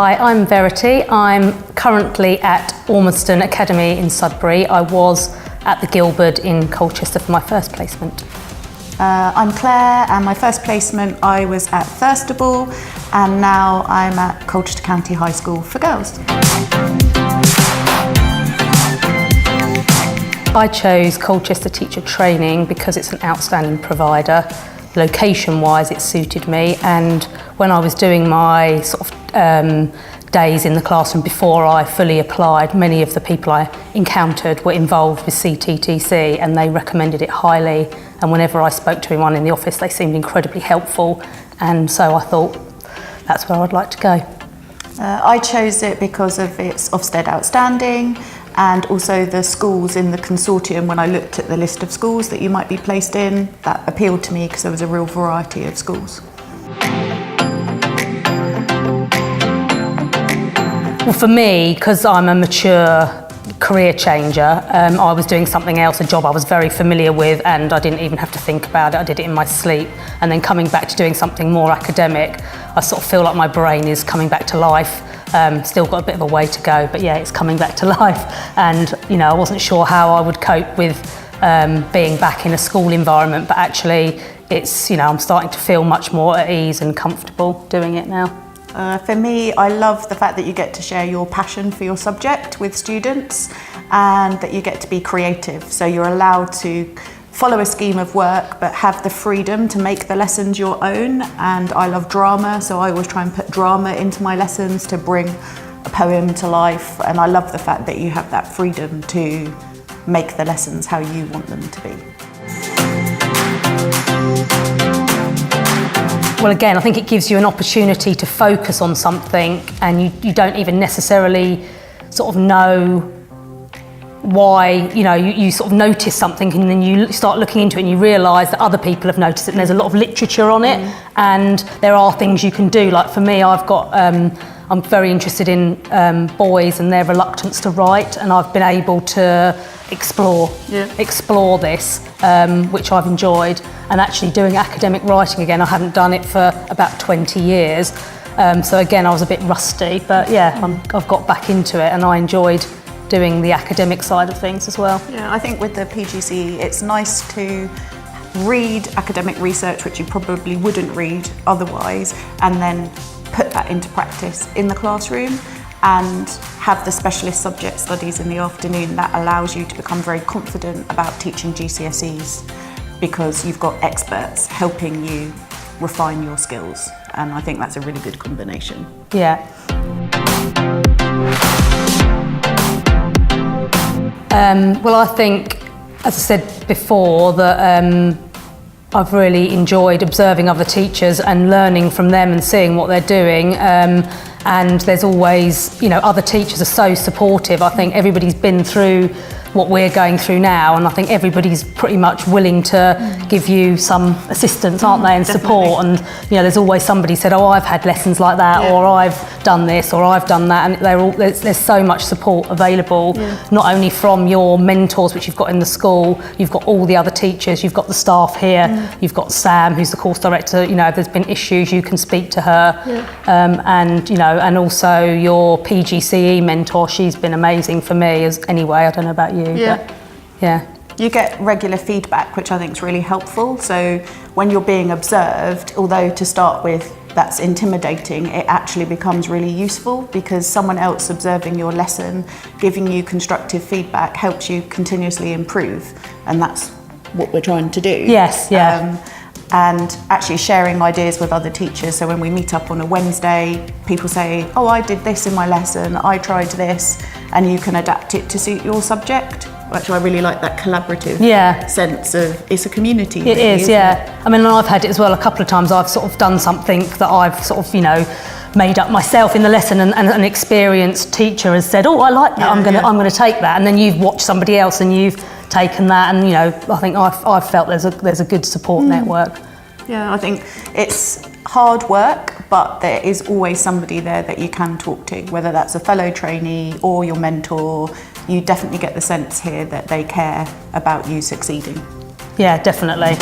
Hi, I'm Verity. I'm currently at Ormiston Academy in Sudbury. I was at the Gilbert in Colchester for my first placement. I'm Claire, and my first placement I was at Thirstable, and now I'm at Colchester County High School for girls. I chose Colchester Teacher Training because it's an outstanding provider. Location-wise, it suited me, and when I was doing my days in the classroom before I fully applied, many of the people I encountered were involved with CTTC, and they recommended it highly. And whenever I spoke to anyone in the office, they seemed incredibly helpful, and so I thought that's where I'd like to go. I chose it because of its Ofsted Outstanding, and also the schools in the Consortium. When I looked at the list of schools that you might be placed in, that appealed to me because there was a real variety of schools. Well, for me, because I'm a mature career changer, I was doing something else, a job I was very familiar with, and I didn't even have to think about it. I did it in my sleep. And then coming back to doing something more academic, I sort of feel like my brain is coming back to life. Still got a bit of a way to go, but yeah, it's coming back to life. And I wasn't sure how I would cope with being back in a school environment, but actually it's, I'm starting to feel much more at ease and comfortable doing it now. For me, I love the fact that you get to share your passion for your subject with students, and that you get to be creative. So you're allowed to follow a scheme of work, but have the freedom to make the lessons your own. And I love drama, so I always try and put drama into my lessons to bring a poem to life. And I love the fact that you have that freedom to make the lessons how you want them to be. Well, again, I think it gives you an opportunity to focus on something, and you don't even necessarily sort of know why, you sort of notice something, and then you start looking into it and you realise that other people have noticed it, and there's a lot of literature on it, and there are things you can do. Like for me, I'm very interested in boys and their reluctance to write, and I've been able to explore this, which I've enjoyed. And actually doing academic writing again, I haven't done it for about 20 years. So again, I was a bit rusty, but yeah, I've got back into it, and I enjoyed doing the academic side of things as well. Yeah, I think with the pgce, it's nice to read academic research, which you probably wouldn't read otherwise, and then put that into practice in the classroom, and have the specialist subject studies in the afternoon. That allows you to become very confident about teaching GCSEs, because you've got experts helping you refine your skills, and I think that's a really good combination. Yeah. Well, I think, as I said before, that I've really enjoyed observing other teachers and learning from them and seeing what they're doing. And there's always, other teachers are so supportive. I think everybody's been through what we're going through now, and I think everybody's pretty much willing to give you some assistance, aren't they, and support. And there's always somebody said, oh, I've had lessons like that, or I've done this, or I've done that, and there's so much support available, not only from your mentors, which you've got in the school, you've got all the other teachers, you've got the staff here, you've got Sam, who's the course director. If there's been issues, you can speak to her, and also your pgce mentor. She's been amazing for me anyway. I don't know about you. But yeah. You get regular feedback, which I think is really helpful. So when you're being observed, although to start with that's intimidating, it actually becomes really useful, because someone else observing your lesson, giving you constructive feedback, helps you continuously improve, and that's what we're trying to do. Yes, yeah. And actually sharing ideas with other teachers. So when we meet up on a Wednesday, people say, oh, I did this in my lesson, I tried this, and you can adapt it to suit your subject. Actually, I really like that collaborative sense of, it's a community. It is, yeah. I mean, I've had it as well a couple of times. I've sort of done something that I've sort of, made up myself in the lesson, and an experienced teacher has said, oh, I like that, I'm gonna take that. And then you've watched somebody else and you've taken that, and I think I've felt there's a good support network. Yeah, I think it's hard work, but there is always somebody there that you can talk to, whether that's a fellow trainee or your mentor. You definitely get the sense here that they care about you succeeding. Yeah, definitely.